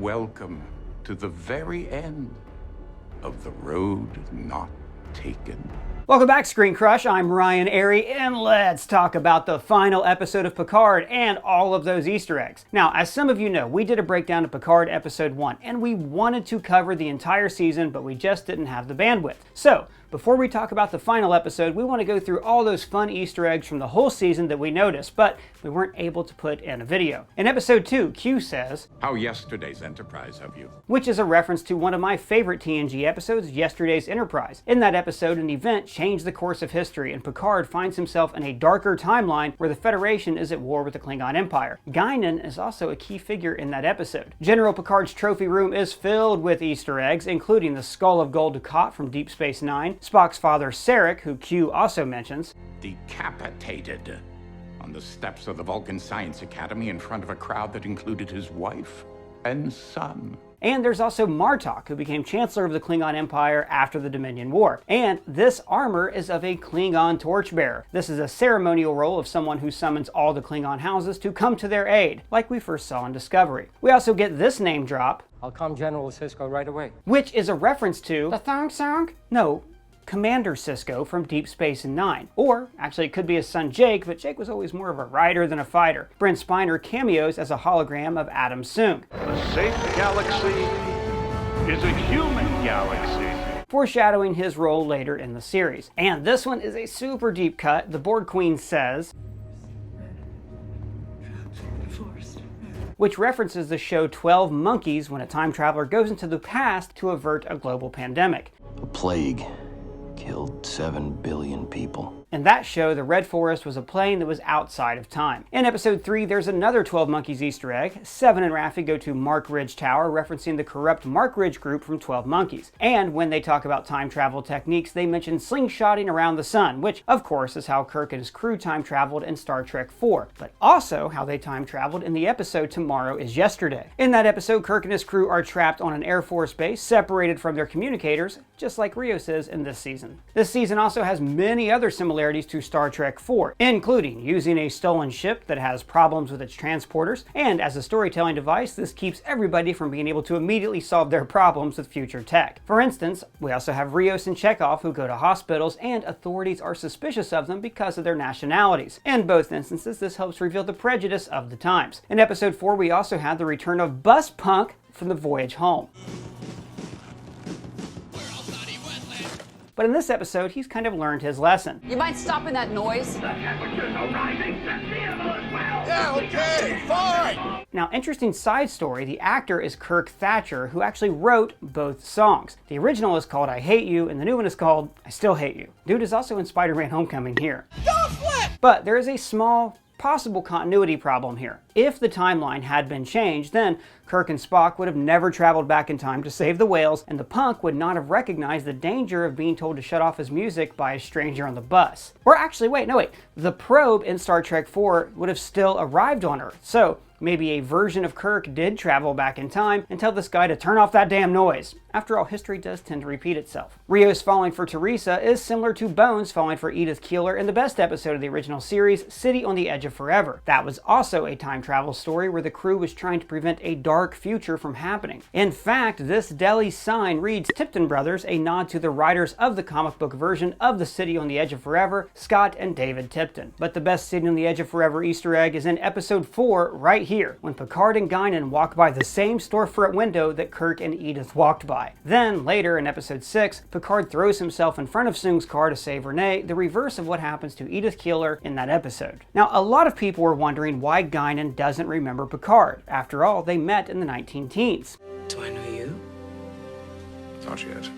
welcome to the very end of the road not taken. Welcome back, Screen Crush. I'm Ryan Airy, and let's talk about the final episode of Picard and all of those Easter eggs. Now, as some of you know, we did a breakdown of Picard Episode 1, and we wanted to cover the entire season, but we just didn't have the bandwidth. So, before we talk about the final episode, we want to go through all those fun Easter eggs from the whole season that we noticed, but we weren't able to put in a video. In Episode 2, Q says, "How yesterday's Enterprise have you?" which is a reference to one of my favorite TNG episodes, Yesterday's Enterprise. In that episode, an event changed the course of history, and Picard finds himself in a darker timeline where the Federation is at war with the Klingon Empire. Guinan is also a key figure in that episode. General Picard's trophy room is filled with Easter eggs, including the Skull of Gul Dukat from Deep Space Nine, Spock's father Sarek, who Q also mentions, Decapitated on the steps of the Vulcan Science Academy in front of a crowd that included his wife and son. and there's also Martok, who became Chancellor of the Klingon Empire after the Dominion War. And this armor is of a Klingon torchbearer. This is a ceremonial role of someone who summons all the Klingon houses to come to their aid, like we first saw in Discovery. We also get this name drop. I'll call General Sisko right away. Which is a reference to the thong song? No, Commander Sisko from Deep Space Nine. Or, actually it could be his son Jake, but Jake was always more of a writer than a fighter. Brent Spiner cameos as a hologram of Adam Soong. A safe galaxy is a human galaxy. Foreshadowing his role later in the series. And this one is a super deep cut. The Borg Queen says, which references the show 12 Monkeys when a time traveler goes into the past to avert a global pandemic. A plague killed 7 billion people. In that show, the Red Forest was a plane that was outside of time. In episode 3, there's another 12 Monkeys Easter egg. Seven and Raffi go to Mark Ridge Tower, referencing the corrupt Mark Ridge group from 12 Monkeys. And when they talk about time travel techniques, they mention slingshotting around the sun, which, of course, is how Kirk and his crew time traveled in Star Trek IV, but also how they time traveled in the episode Tomorrow is Yesterday. In that episode, Kirk and his crew are trapped on an Air Force base, separated from their communicators, just like Rios is in this season. This season also has many other similarities to Star Trek IV, including using a stolen ship that has problems with its transporters, and as a storytelling device, this keeps everybody from being able to immediately solve their problems with future tech. For instance, we also have Rios and Chekhov who go to hospitals, and authorities are suspicious of them because of their nationalities. In both instances, this helps reveal the prejudice of the times. In episode 4, we also have the return of Bus Punk from the voyage home. But in this episode, he's kind of learned his lesson. You mind stopping that noise? Yeah, okay, fine! Now, interesting side story, the actor is Kirk Thatcher, who actually wrote both songs. The original is called I Hate You, and the new one is called I Still Hate You. Dude is also in Spider-Man Homecoming here. But there is a small possible continuity problem here. If the timeline had been changed, then Kirk and Spock would have never traveled back in time to save the whales, and the punk would not have recognized the danger of being told to shut off his music by a stranger on the bus. Or actually, wait, the probe in Star Trek IV would have still arrived on Earth, so maybe a version of Kirk did travel back in time and tell this guy to turn off that damn noise. After all, history does tend to repeat itself. Rios falling for Teresa is similar to Bones falling for Edith Keeler in the best episode of the original series, City on the Edge of Forever. That was also a time travel story where the crew was trying to prevent a dark future from happening. In fact, this deli sign reads Tipton Brothers, a nod to the writers of the comic book version of the City on the Edge of Forever, Scott and David Tipton. But the best City on the Edge of Forever Easter egg is in episode 4 right here, when Picard and Guinan walk by the same storefront window that Kirk and Edith walked by. Then, later in episode 6, Picard throws himself in front of Soong's car to save Renee, the reverse of what happens to Edith Keeler in that episode. Now, a lot of people were wondering why Guinan doesn't remember Picard. After all, they met in the 19-teens. Do I know you? Not yet.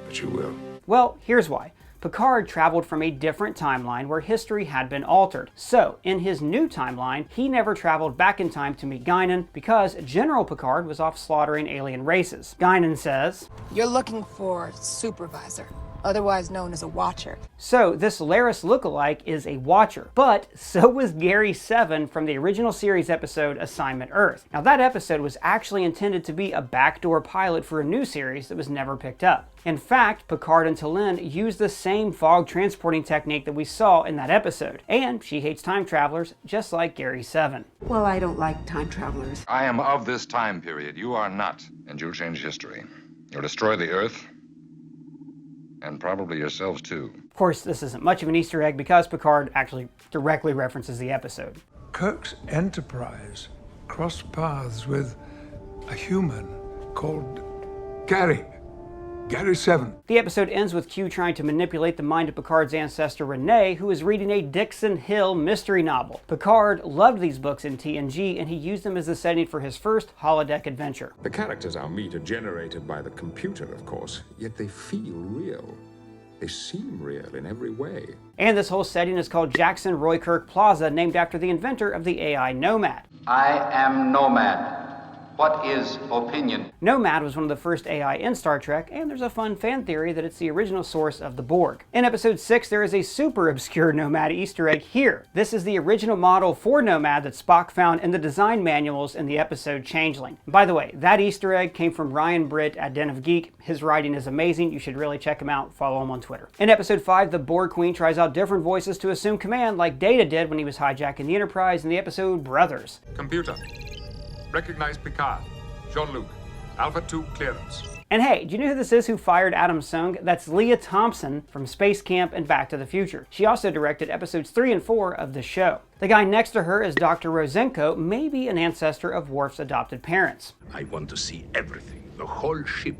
But you will. Well, here's why. Picard traveled from a different timeline where history had been altered. So, in his new timeline, he never traveled back in time to meet Guinan because General Picard was off slaughtering alien races. Guinan says, You're looking for supervisor. otherwise known as a Watcher. So this Laris lookalike is a Watcher, but so was Gary 7 from the original series episode Assignment Earth. Now that episode was actually intended to be a backdoor pilot for a new series that was never picked up. In fact, Picard and T'Lyn used the same fog transporting technique that we saw in that episode, and she hates time travelers just like Gary 7. Well, I don't like time travelers. I am of this time period. You are not. And you'll change history. You'll destroy the Earth. And probably yourselves, too. Of course, this isn't much of an Easter egg because Picard actually directly references the episode. Kirk's Enterprise crossed paths with a human called Gary 7. The episode ends with Q trying to manipulate the mind of Picard's ancestor Renee, who is reading a Dixon Hill mystery novel. Picard loved these books in TNG, and he used them as the setting for his first holodeck adventure. The characters I'll meet are generated by the computer, of course, yet they feel real. They seem real in every way. And this whole setting is called Jackson Roy Kirk Plaza, named after the inventor of the AI Nomad. I am Nomad. What is opinion? Nomad was one of the first AI in Star Trek, and there's a fun fan theory that it's the original source of the Borg. In episode 6, there is a super obscure Nomad Easter egg here. This is the original model for Nomad that Spock found in the design manuals in the episode Changeling. By the way, that Easter egg came from Ryan Britt at Den of Geek. His writing is amazing. You should really check him out. Follow him on Twitter. In episode 5, the Borg Queen tries out different voices to assume command like Data did when he was hijacking the Enterprise in the episode Brothers. Computer, recognize Picard. Jean-Luc, Alpha 2 clearance. And hey, do you know who this is who fired Adam Sung? That's Leah Thompson from Space Camp and Back to the Future. She also directed episodes 3 and 4 of the show. The guy next to her is Dr. Rosenko, maybe an ancestor of Worf's adopted parents. I want to see everything, the whole ship.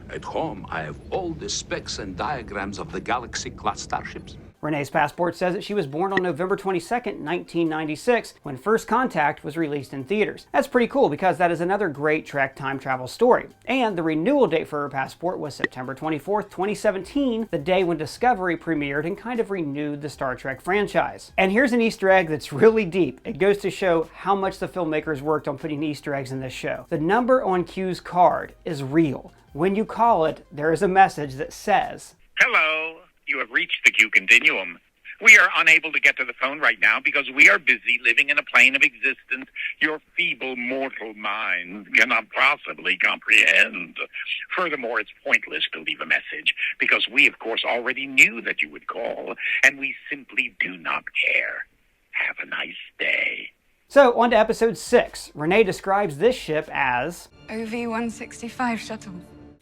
At home, I have all the specs and diagrams of the Galaxy-class starships. Renee's passport says that she was born on November 22nd, 1996, when First Contact was released in theaters. That's pretty cool because that is another great Trek time travel story. And the renewal date for her passport was September 24th, 2017, the day when Discovery premiered and kind of renewed the Star Trek franchise. And here's an Easter egg that's really deep. It goes to show how much the filmmakers worked on putting Easter eggs in this show. The number on Q's card is real. When you call it, there is a message that says, "Hello. You have reached the Q Continuum. We are unable to get to the phone right now because we are busy living in a plane of existence your feeble mortal mind cannot possibly comprehend. Furthermore, it's pointless to leave a message because we, of course, already knew that you would call, and we simply do not care. Have a nice day." So, on to episode 6. Renee describes this ship as OV-165 shuttle.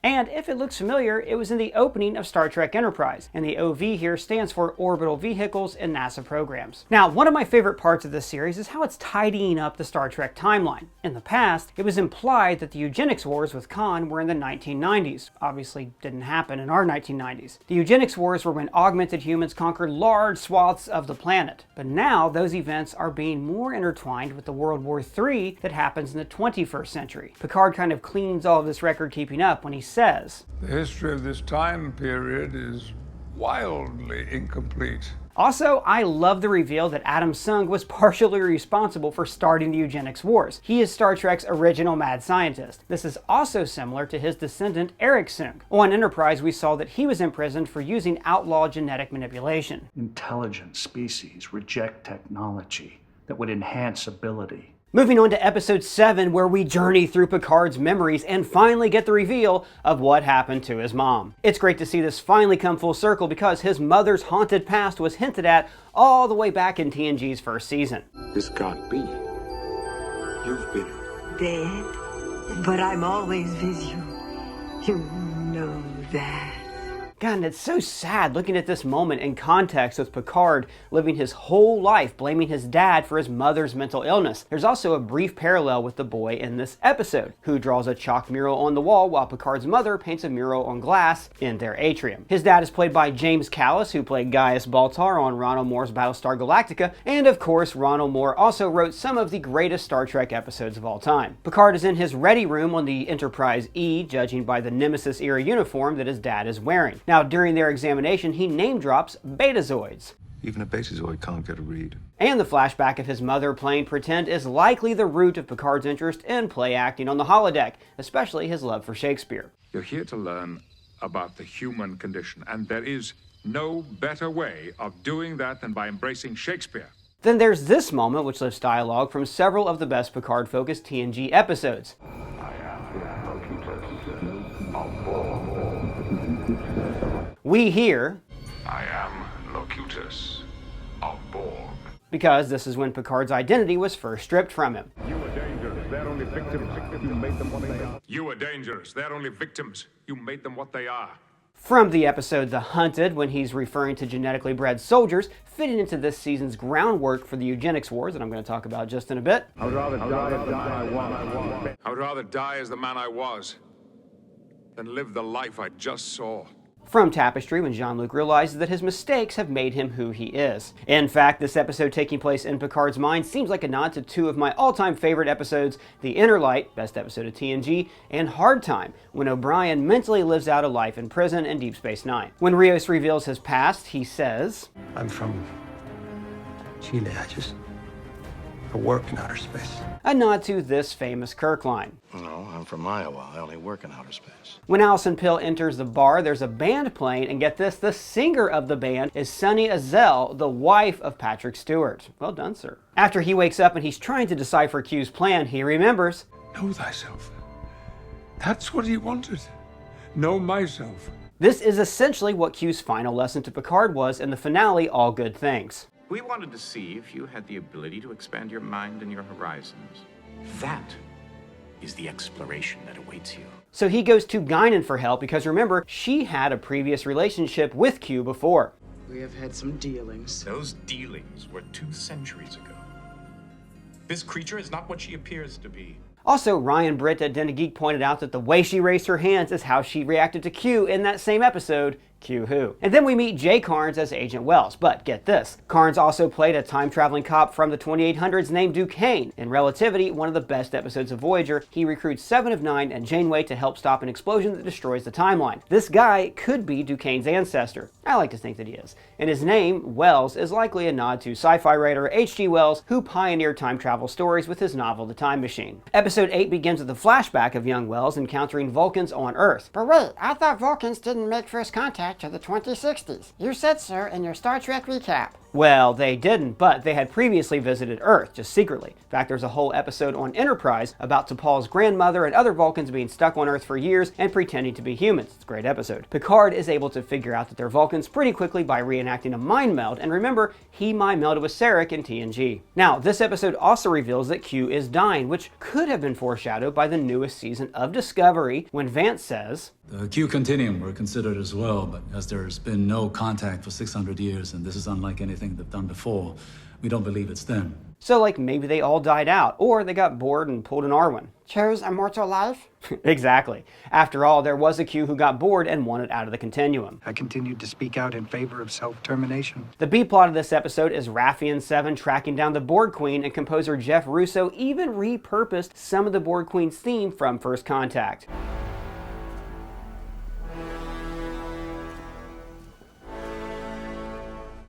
And if it looks familiar, it was in the opening of Star Trek Enterprise, and the OV here stands for Orbital Vehicles in NASA programs. Now, one of my favorite parts of this series is how it's tidying up the Star Trek timeline. In the past, it was implied that the eugenics wars with Khan were in the 1990s. Obviously, didn't happen in our 1990s. The eugenics wars were when augmented humans conquered large swaths of the planet. But now, those events are being more intertwined with the World War III that happens in the 21st century. Picard kind of cleans all of this record keeping up when he says, "The history of this time period is wildly incomplete." Also, I love the reveal that Adam Sung was partially responsible for starting the eugenics wars. He is Star Trek's original mad scientist. This is also similar to his descendant Eric Sung. On Enterprise, we saw that he was imprisoned for using outlaw genetic manipulation. Intelligent species reject technology that would enhance ability. Moving on to episode 7, where we journey through Picard's memories and finally get the reveal of what happened to his mom. It's great to see this finally come full circle because his mother's haunted past was hinted at all the way back in TNG's first season. This can't be. You've been Dead, but I'm always with you. You know that. God, and it's so sad looking at this moment in context with Picard living his whole life blaming his dad for his mother's mental illness. There's also a brief parallel with the boy in this episode, who draws a chalk mural on the wall while Picard's mother paints a mural on glass in their atrium. His dad is played by James Callis, who played Gaius Baltar on Ronald Moore's Battlestar Galactica, and of course Ronald Moore also wrote some of the greatest Star Trek episodes of all time. Picard is in his ready room on the Enterprise E, judging by the Nemesis-era uniform that his dad is wearing. Now, during their examination, he name drops Betazoids. Even a Betazoid can't get a read. And the flashback of his mother playing pretend is likely the root of Picard's interest in play acting on the holodeck, especially his love for Shakespeare. You're here to learn about the human condition, and there is no better way of doing that than by embracing Shakespeare. Then there's this moment, which lifts dialogue from several of the best Picard-focused TNG episodes. We hear, I am Locutus of Borg. Because this is when Picard's identity was first stripped from him. You are dangerous. They're only victims. You made them what they are. You are dangerous. They're only victims. You made them what they are. From the episode The Hunted, when he's referring to genetically bred soldiers, fitting into this season's groundwork for the eugenics wars that I'm going to talk about just in a bit. I would rather die as the man I was. I would rather die as the man I was than live the life I just saw. From Tapestry, when Jean-Luc realizes that his mistakes have made him who he is. In fact, this episode taking place in Picard's mind seems like a nod to two of my all-time favorite episodes, The Inner Light, best episode of TNG, and Hard Time, when O'Brien mentally lives out a life in prison in Deep Space Nine. When Rios reveals his past, he says, I'm from Chile. I work in outer space. A nod to this famous Kirk line. No, I'm from Iowa. I only work in outer space. When Alison Pill enters the bar, there's a band playing, and get this, the singer of the band is Sunny Azell, the wife of Patrick Stewart. Well done, sir. After he wakes up and he's trying to decipher Q's plan, he remembers, Know thyself. That's what he wanted. Know myself. This is essentially what Q's final lesson to Picard was in the finale, All Good Things. We wanted to see if you had the ability to expand your mind and your horizons. That is the exploration that awaits you. So he goes to Guinan for help because remember, she had a previous relationship with Q before. We have had some dealings. Those dealings were 2 centuries ago. This creature is not what she appears to be. Also, Ryan Britt at Den of Geek pointed out that the way she raised her hands is how she reacted to Q in that same episode, Q Who. And then we meet Jay Carnes as Agent Wells, but get this, Carnes also played a time-traveling cop from the 2800s named Duquesne. In Relativity, one of the best episodes of Voyager, he recruits 7 of 9 and Janeway to help stop an explosion that destroys the timeline. This guy could be Duquesne's ancestor. I like to think that he is. And his name, Wells, is likely a nod to sci-fi writer H.G. Wells, who pioneered time travel stories with his novel The Time Machine. Episode 8 begins with a flashback of young Wells encountering Vulcans on Earth. But wait, I thought Vulcans didn't make first contact till the 2060s. You said so in your Star Trek recap. Well, they didn't, but they had previously visited Earth, just secretly. In fact, there's a whole episode on Enterprise about T'Pol's grandmother and other Vulcans being stuck on Earth for years and pretending to be humans. It's a great episode. Picard is able to figure out that they're Vulcans pretty quickly by reenacting a mind meld, and remember, he mind melded with Sarek in TNG. Now, this episode also reveals that Q is dying, which could have been foreshadowed by the newest season of Discovery, when Vance says, The Q Continuum were considered as well, but as there's been no contact for 600 years, and this is unlike anything they've done before, we don't believe it's them. So like maybe they all died out, or they got bored and pulled an Arwen. Chose immortal life? Exactly. After all, there was a Q who got bored and wanted out of the continuum. I continued to speak out in favor of self-termination. The B-plot of this episode is Raffian 7 tracking down the Borg Queen, and composer Jeff Russo even repurposed some of the Borg Queen's theme from First Contact.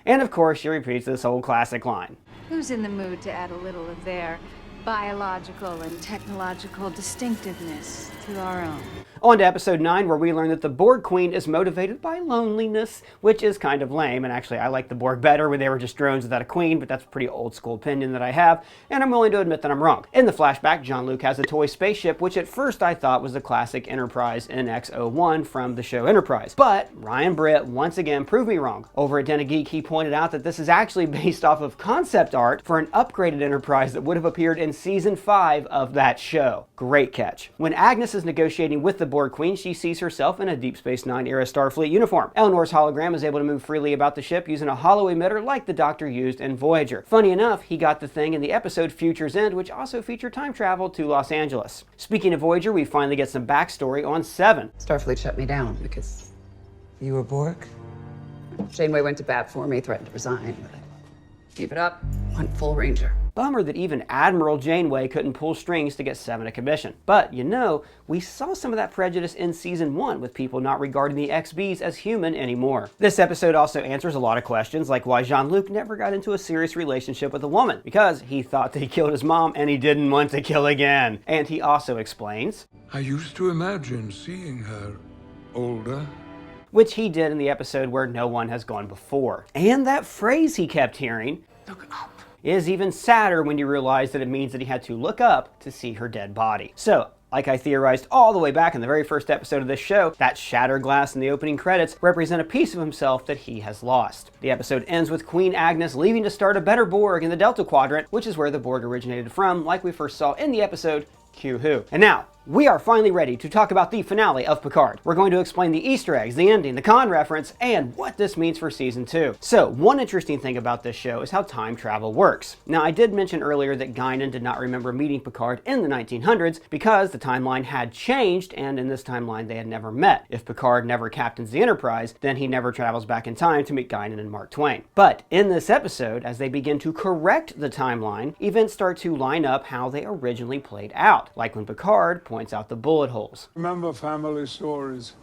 And of course, she repeats this old classic line. Who's in the mood to add a little of their biological and technological distinctiveness to our own? On to episode 9, where we learn that the Borg Queen is motivated by loneliness, which is kind of lame, and actually I like the Borg better when they were just drones without a queen, but that's a pretty old school opinion that I have, and I'm willing to admit that I'm wrong. In the flashback, Jean-Luc has a toy spaceship, which at first I thought was the classic Enterprise NX-01 from the show Enterprise. But Ryan Britt once again proved me wrong. Over at Den of Geek, he pointed out that this is actually based off of concept art for an upgraded Enterprise that would have appeared in season 5 of that show. Great catch. When Agnes is negotiating with the Borg Queen, she sees herself in a Deep Space Nine era Starfleet uniform. Eleanor's hologram is able to move freely about the ship using a holo emitter like the Doctor used in Voyager. Funny enough, he got the thing in the episode Future's End, which also featured time travel to Los Angeles. Speaking of Voyager, we finally get some backstory on 7. Starfleet shut me down because you were Borg. Janeway went to bat for me, threatened to resign, but I gave it up, went full Ranger. Bummer that even Admiral Janeway couldn't pull strings to get 7 a commission. But, you know, we saw some of that prejudice in season 1 with people not regarding the XBs as human anymore. This episode also answers a lot of questions, like why Jean-Luc never got into a serious relationship with a woman, because he thought that he killed his mom and he didn't want to kill again. And he also explains, I used to imagine seeing her older, which he did in the episode Where No One Has Gone Before. And that phrase he kept hearing, "Look up," is even sadder when you realize that it means that he had to look up to see her dead body. So, like I theorized all the way back in the very first episode of this show, that shattered glass in the opening credits represent a piece of himself that he has lost. The episode ends with Queen Agnes leaving to start a better Borg in the Delta Quadrant, which is where the Borg originated from, like we first saw in the episode Q Who. And now, we are finally ready to talk about the finale of Picard. We're going to explain the Easter eggs, the ending, the Khan reference, and what this means for season 2. So, one interesting thing about this show is how time travel works. Now, I did mention earlier that Guinan did not remember meeting Picard in the 1900s because the timeline had changed, and in this timeline they had never met. If Picard never captains the Enterprise, then he never travels back in time to meet Guinan and Mark Twain. But in this episode, as they begin to correct the timeline, events start to line up how they originally played out, like when Picard points out the bullet holes. Remember family stories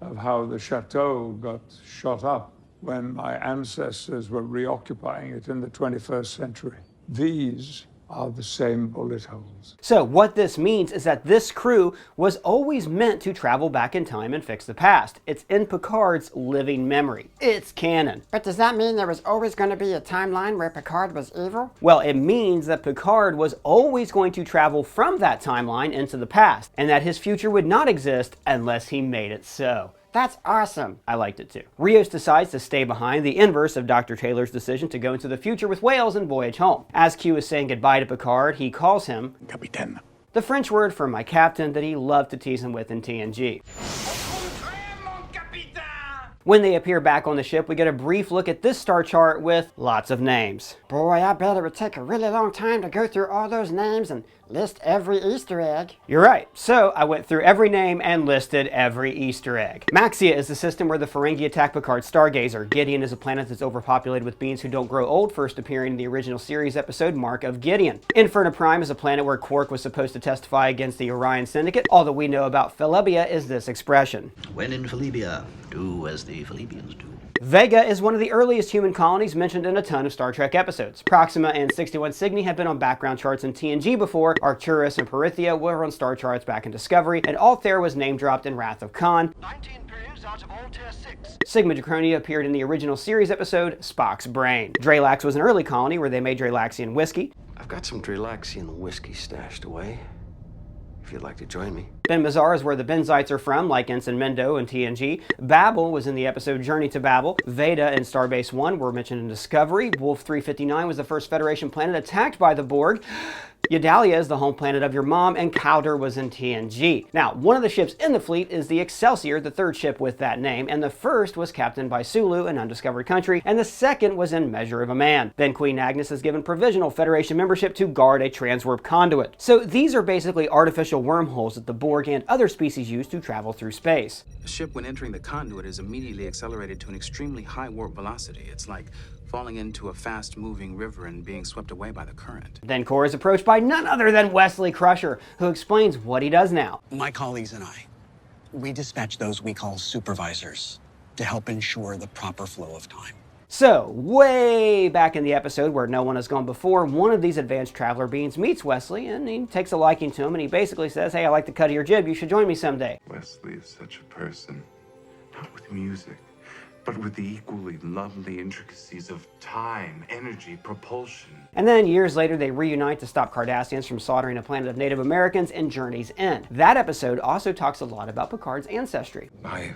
of how the chateau got shot up when my ancestors were reoccupying it in the 21st century. These are the same bullet holes. So what this means is that this crew was always meant to travel back in time and fix the past. It's in Picard's living memory. It's canon. But does that mean there was always going to be a timeline where Picard was evil? Well, it means that Picard was always going to travel from that timeline into the past, and that his future would not exist unless he made it so. That's awesome. I liked it too. Rios decides to stay behind, the inverse of Dr. Taylor's decision to go into the future with Wales and voyage home. As Q is saying goodbye to Picard, he calls him Capitaine, the French word for my captain that he loved to tease him with in TNG. When they appear back on the ship, we get a brief look at this star chart with lots of names. Boy, I bet it would take a really long time to go through all those names and list every Easter egg. You're right. So I went through every name and listed every Easter egg. Maxia is the system where the Ferengi attack Picard's Stargazer. Gideon is a planet that's overpopulated with beings who don't grow old, first appearing in the original series episode Mark of Gideon. Inferno Prime is a planet where Quark was supposed to testify against the Orion Syndicate. All that we know about Felibia is this expression. When in Felibia, do as the Felibians do. Vega is one of the earliest human colonies mentioned in a ton of Star Trek episodes. Proxima and 61 Cygni have been on background charts in TNG before, Arcturus and Perythia were on star charts back in Discovery, and Altair was name dropped in Wrath of Khan. 19 periods out of Altair 6. Sigma Draconia appeared in the original series episode Spock's Brain. Dralax was an early colony where they made Dralaxian whiskey. I've got some Dralaxian whiskey stashed away, if you'd like to join me. Ben Mazar is where the Benzites are from, like Ensign Mendo in TNG. Babel was in the episode Journey to Babel. Veda and Starbase 1 were mentioned in Discovery. Wolf 359 was the first Federation planet attacked by the Borg. Yadalia is the home planet of your mom, and Cowder was in TNG. Now, one of the ships in the fleet is the Excelsior, the third ship with that name, and the first was captained by Sulu in Undiscovered Country, and the second was in Measure of a Man. Then Queen Agnes is given provisional Federation membership to guard a transwarp conduit. So these are basically artificial wormholes that the Borg and other species use to travel through space. The ship, when entering the conduit, is immediately accelerated to an extremely high warp velocity. It's like falling into a fast-moving river and being swept away by the current. Then Kor is approached by none other than Wesley Crusher, who explains what he does now. My colleagues and I, we dispatch those we call supervisors to help ensure the proper flow of time. So, way back in the episode Where No One Has Gone Before, one of these advanced traveler beings meets Wesley, and he takes a liking to him, and he basically says, hey, I like the cut of your jib, you should join me someday. Wesley is such a person, not with music, but with the equally lovely intricacies of time, energy, propulsion. And then years later, they reunite to stop Cardassians from slaughtering a planet of Native Americans in Journey's End. That episode also talks a lot about Picard's ancestry. My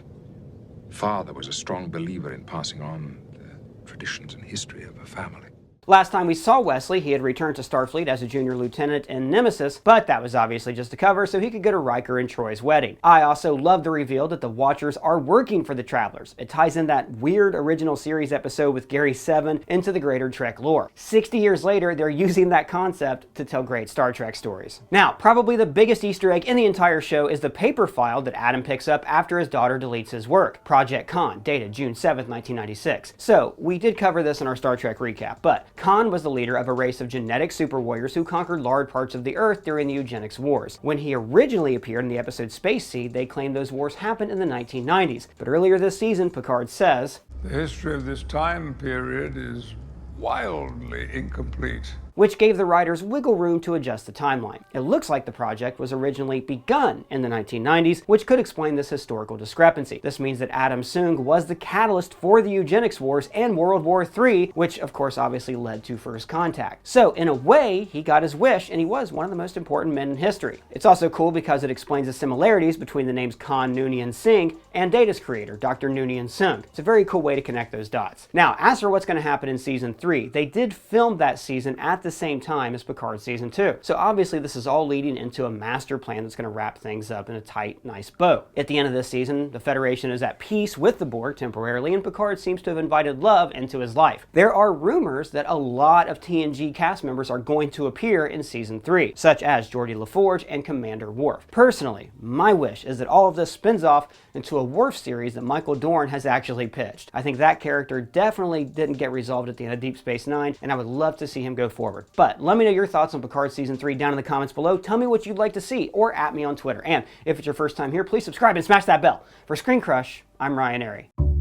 father was a strong believer in passing on the traditions and history of a family. Last time we saw Wesley, he had returned to Starfleet as a junior lieutenant in Nemesis, but that was obviously just a cover so he could go to Riker and Troy's wedding. I also love the reveal that the Watchers are working for the Travelers. It ties in that weird original series episode with Gary Seven into the greater Trek lore. 60 years later, they're using that concept to tell great Star Trek stories. Now, probably the biggest Easter egg in the entire show is the paper file that Adam picks up after his daughter deletes his work. Project Khan, dated June 7th, 1996. So, we did cover this in our Star Trek recap, but Khan was the leader of a race of genetic super warriors who conquered large parts of the Earth during the Eugenics Wars. When he originally appeared in the episode Space Seed, they claimed those wars happened in the 1990s. But earlier this season, Picard says, The history of this time period is wildly incomplete. which gave the writers wiggle room to adjust the timeline. It looks like the project was originally begun in the 1990s, which could explain this historical discrepancy. This means that Adam Soong was the catalyst for the eugenics wars and World War III, which of course obviously led to First Contact. So in a way, he got his wish, and he was one of the most important men in history. It's also cool because it explains the similarities between the names Khan Noonien Singh and Data's creator, Dr. Noonien Soong. It's a very cool way to connect those dots. Now, as for what's going to happen in Season 3, they did film that season at the same time as Picard Season 2. So obviously this is all leading into a master plan that's going to wrap things up in a tight, nice bow. At the end of this season, the Federation is at peace with the Borg temporarily, and Picard seems to have invited love into his life. There are rumors that a lot of TNG cast members are going to appear in Season 3, such as Geordi LaForge and Commander Worf. Personally, my wish is that all of this spins off into a Worf series that Michael Dorn has actually pitched. I think that character definitely didn't get resolved at the end of Deep Space Nine, and I would love to see him go forward. But let me know your thoughts on Picard Season 3 down in the comments below. Tell me what you'd like to see, or at me on Twitter. And if it's your first time here, please subscribe and smash that bell. For Screen Crush, I'm Ryan Airy.